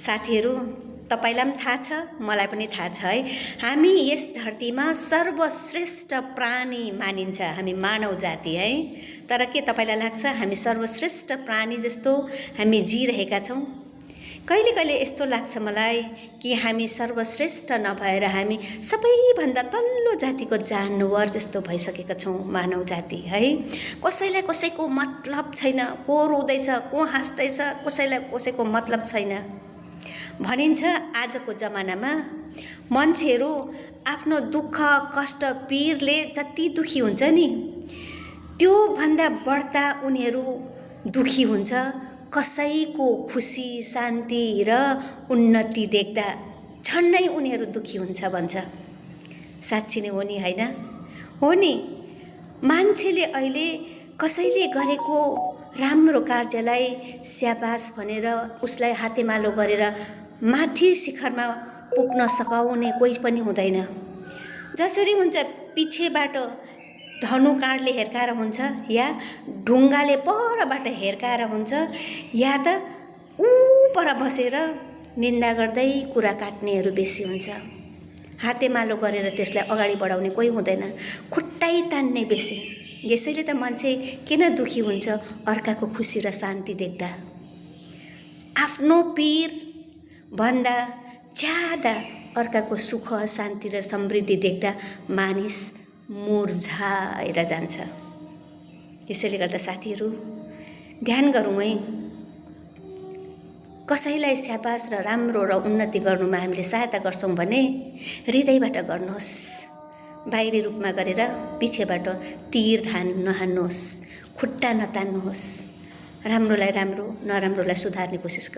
साथीहरू, तपाईलाई पनि थाहा छ, मलाई पनि थाहा छ है, हामी यस धरतीमा सर्वश्रेष्ठ प्राणी मानिन्छ हामी मानव जाति है। तर के तपाईलाई लाग्छ हामी सर्वश्रेष्ठ प्राणी जस्तो हामी जिरहेका छौँ? कहिले कहिले यस्तो लाग्छ मलाई कि हामी सर्वश्रेष्ठ नभएर हामी सबैभन्दा तल्लो जातिको जानवर जस्तो भइसकेका छौँ मानव जाति है। कसैलाई कसैको मतलब छैन, को रुँदैछ को हाँस्दैछ कसैलाई कसैको मतलब छैन। भनिन्छ आजको जमानामा मान्छेहरू आफ्नो दुःख कष्ट पीरले जति दुखी हुन्छ नि त्यो भन्दा बढ्ता उनीहरू दुखी हुन्छ कसैको खुसी शान्ति र उन्नति देख्दा झन्डै उनीहरू दुखी हुन्छ भन्छ। साँच्ची नै हो नि हैन? हो नि, मान्छेले अहिले कसैले गरेको राम्रो कार्यलाई स्याबास भनेर उसलाई हातेमालो गरेर माथि शिखरमा पुग्न सघाउने कोही पनि हुँदैन। जसरी हुन्छ पिछेबाट धनुकाँडले हिर्काएर हुन्छ या ढुङ्गाले परबाट हिर्काएर हुन्छ या त पर बसेर निन्दा गर्दै कुरा काट्नेहरू बेसी हुन्छ। हातेमालो गरेर त्यसलाई अगाडि बढाउने कोही हुँदैन, खुट्टै तान्ने बेसी। यसैले त मान्छे किन दुखी हुन्छ अर्काको खुसी र शान्ति देख्दा। आफ्नो पीर भन्दा ज्यादा अर्काको सुख शान्ति र समृद्धि देख्दा मानिस मुर्झाएर जान्छ। त्यसैले गर्दा साथीहरू ध्यान गरौँ है, कसैलाई स्याबास र राम्रो र उन्नति गर्नुमा हामीले सहायता गर्छौँ भने हृदयबाट गर्नुहोस्, बाहिरी रूपमा गरेर पिछेबाट तीर नहान्नुहोस्, खुट्टा नतान्नुहोस्। राम्रोलाई राम्रो नराम्रोलाई सुधार्ने कोसिस गर्नुहोस्।